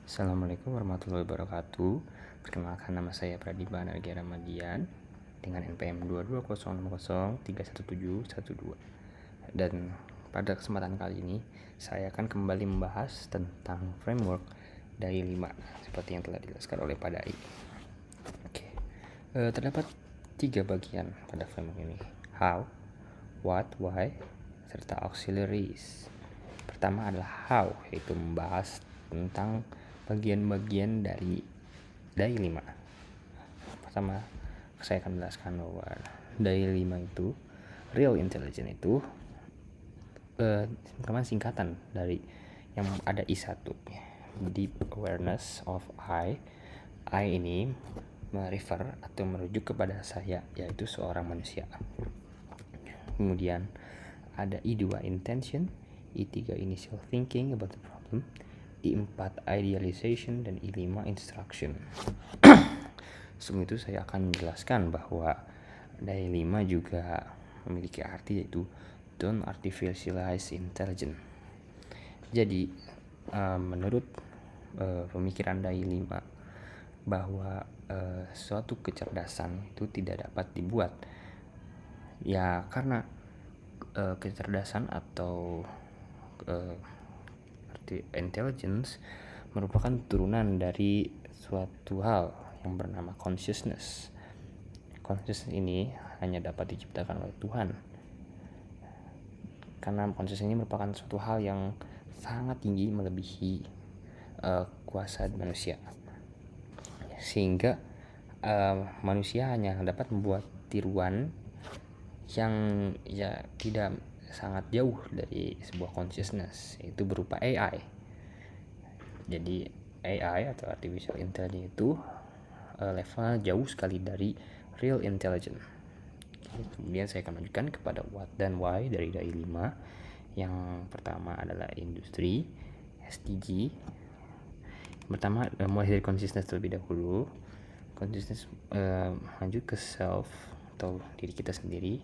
Assalamualaikum warahmatullahi wabarakatuh. Perkenalkan, nama saya Pradipa Nargia Ramadian dengan NPM 22060317112. Dan pada kesempatan kali ini saya akan kembali membahas tentang framework dari 5 seperti yang telah dijelaskan oleh Pak Dai. Terdapat 3 bagian pada framework ini: how, what, why, serta auxiliaries. Pertama adalah how, yaitu membahas tentang bagian-bagian dari DAI 5. Pertama, saya akan menjelaskan bahwa DAI 5 itu, Real Intelligence itu singkatan dari yang ada I1, Deep Awareness of I. I ini merefer atau merujuk kepada saya, yaitu seorang manusia. Kemudian ada I2 Intention, I3 Initial Thinking about the problem, I4 Idealization, dan I5 Instruction. Sebelum itu saya akan menjelaskan bahwa DAI 5 juga memiliki arti, yaitu Don't Artificialize Intelligence. Jadi menurut pemikiran DAI 5 bahwa suatu kecerdasan itu tidak dapat dibuat, ya karena kecerdasan atau intelligence merupakan turunan dari suatu hal yang bernama consciousness. Consciousness ini hanya dapat diciptakan oleh Tuhan, karena consciousness ini merupakan suatu hal yang sangat tinggi, melebihi kuasa manusia, sehingga manusia hanya dapat membuat tiruan yang ya tidak sangat jauh dari sebuah consciousness, yaitu berupa AI. Jadi AI atau Artificial Intelligence itu levelnya jauh sekali dari Real Intelligence. Kemudian saya akan lanjutkan kepada what dan why dari DAI 5. Yang pertama adalah industri, SDG. Pertama, mulai dari consciousness terlebih dahulu. Consciousness lanjut ke self atau diri kita sendiri,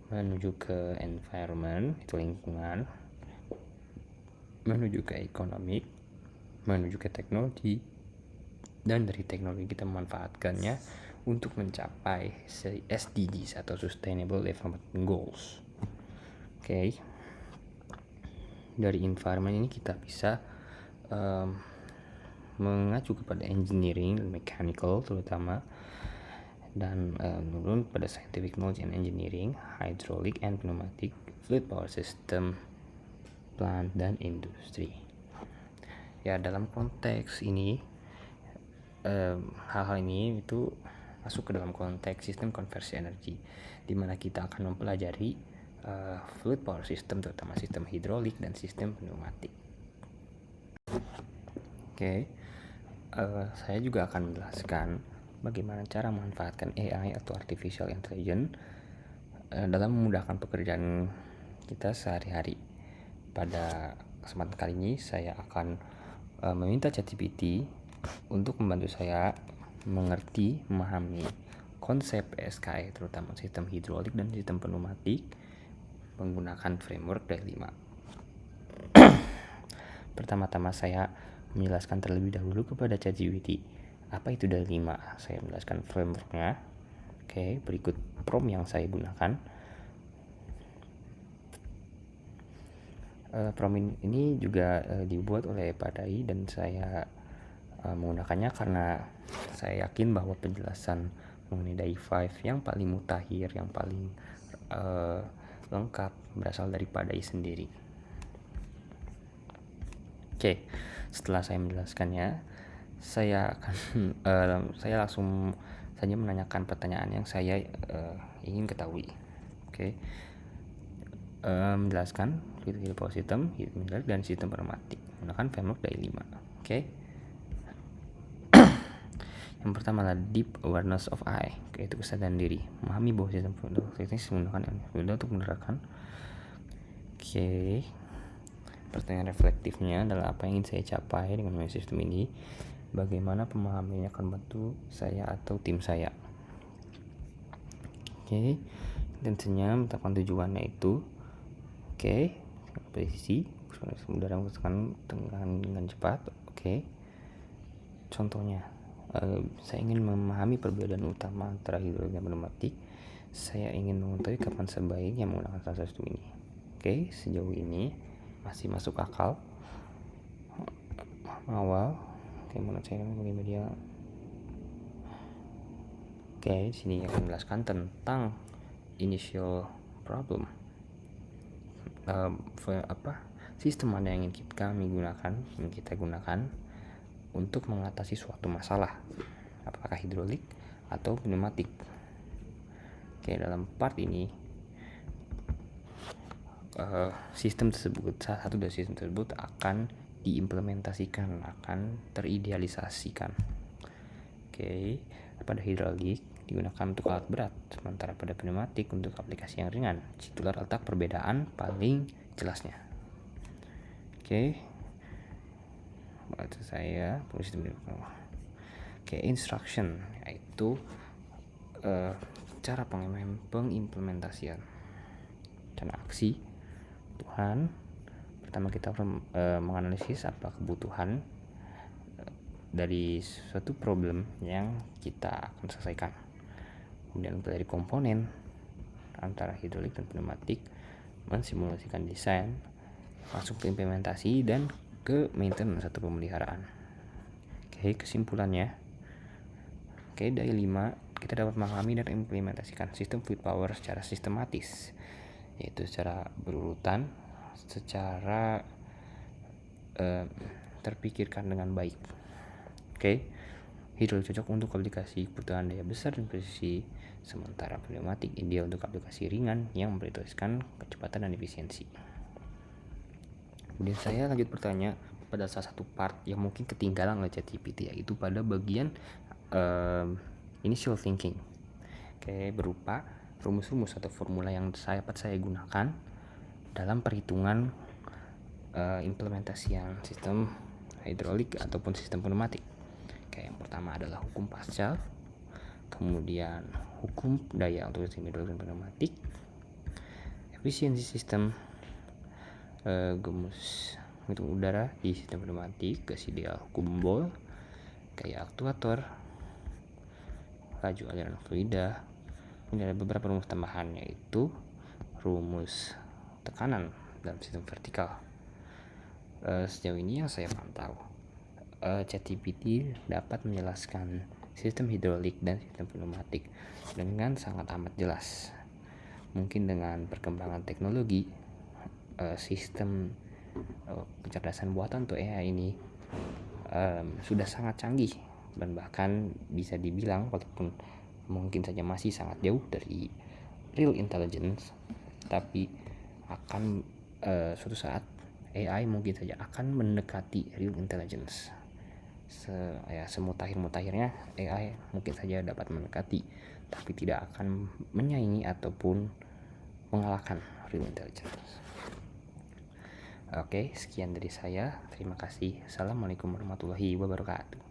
menuju ke environment, itu lingkungan, menuju ke economic, menuju ke teknologi, dan dari teknologi kita memanfaatkannya untuk mencapai SDGs atau Sustainable Development Goals. Dari environment ini kita bisa mengacu kepada engineering dan mechanical terutama, dan menurun pada scientific knowledge and engineering, hydraulic and pneumatic, fluid power system, plant, dan industri. Ya, dalam konteks ini hal-hal ini itu masuk ke dalam konteks sistem konversi energi, di mana kita akan mempelajari fluid power system, terutama sistem hidrolik dan sistem pneumatik. Saya juga akan menjelaskan bagaimana cara memanfaatkan AI atau Artificial Intelligence dalam memudahkan pekerjaan kita sehari-hari. Pada kesempatan kali ini saya akan meminta ChatGPT untuk membantu saya mengerti, memahami konsep SKE, terutama sistem hidrolik dan sistem pneumatik, menggunakan framework DAI 5. Pertama-tama saya menjelaskan terlebih dahulu kepada ChatGPT apa itu DAI 5. Saya menjelaskan frameworknya. Berikut prompt yang saya gunakan. Prompt ini juga dibuat oleh Pak Dai, dan saya menggunakannya karena saya yakin bahwa penjelasan mengenai DAI 5 yang paling mutakhir, yang paling lengkap berasal dari Pak Dai sendiri. Setelah saya menjelaskannya, saya akan saya langsung saja menanyakan pertanyaan yang saya ingin ketahui. Menjelaskan fluid power system, hidrolik, dan sistem pneumatik menggunakan framework DAI 5. Yang pertama adalah deep awareness of I, yaitu kesadaran diri, memahami bahwa sistem teknis menggunakan untuk menerapkan. Pertanyaan reflektifnya adalah apa yang ingin saya capai dengan sistem ini, bagaimana pemahamannya akan membantu saya atau tim saya. Tentunya menetapkan tujuannya itu. Presisi udara menggunakan dengan cepat. Contohnya, saya ingin memahami perbedaan utama antara hidrolik dan pneumatik. Saya ingin mengetahui kapan sebaiknya menggunakan salah satu ini. Oke, sejauh ini masih masuk akal. Awal, oke, menurut saya bagaimana dia. Oke, sini akan menjelaskan tentang initial problem. Sistem mana yang ingin kita gunakan untuk mengatasi suatu masalah, apakah hidrolik atau pneumatik. Oke, dalam part ini salah satu dari sistem tersebut akan diimplementasikan, akan teridealisasikan. Oke, pada hidrolik digunakan untuk alat berat, sementara pada pneumatik untuk aplikasi yang ringan. Itulah letak perbedaan paling jelasnya. Oke, maksud saya instruction, yaitu cara pengimplementasian dan aksi. Pertama kita menganalisis apa kebutuhan dari suatu problem yang kita akan selesaikan. Kemudian dari komponen antara hidrolik dan pneumatik, mensimulasikan desain, masuk ke implementasi dan ke maintenance atau pemeliharaan. Oke, kesimpulannya, dari 5 kita dapat memahami dan implementasikan sistem fluid power secara sistematis, yaitu secara berurutan, secara terpikirkan dengan baik. Oke, hidrolik cocok untuk aplikasi kebutuhan daya besar dan presisi, sementara pneumatik ideal untuk aplikasi ringan yang memprioritaskan kecepatan dan efisiensi. Kemudian saya lanjut bertanya pada salah satu part yang mungkin ketinggalan oleh ChatGPT, yaitu pada bagian initial thinking. Oke, berupa rumus-rumus atau formula yang saya gunakan dalam perhitungan implementasian sistem hidrolik ataupun sistem pneumatik. Oke, yang pertama adalah hukum Pascal, kemudian hukum daya untuk sistem hidrolik dan pneumatik, efisiensi sistem gemus hitung udara di sistem pneumatik, gas ideal, hukum Boyle, gaya aktuator, laju aliran fluida. Kemudian ada beberapa rumus tambahan, yaitu rumus tekanan dalam sistem vertikal. Sejauh ini yang saya pantau, ChatGPT dapat menjelaskan sistem hidrolik dan sistem pneumatik dengan sangat amat jelas. Mungkin dengan perkembangan teknologi, sistem kecerdasan buatan atau AI ini sudah sangat canggih, dan bahkan bisa dibilang walaupun mungkin saja masih sangat jauh dari real intelligence, tapi akan suatu saat AI mungkin saja akan mendekati real intelligence. Semutakhir-mutakhirnya AI mungkin saja dapat mendekati, tapi tidak akan menyaingi ataupun mengalahkan real intelligence. Oke, sekian dari saya. Terima kasih. Assalamualaikum warahmatullahi wabarakatuh.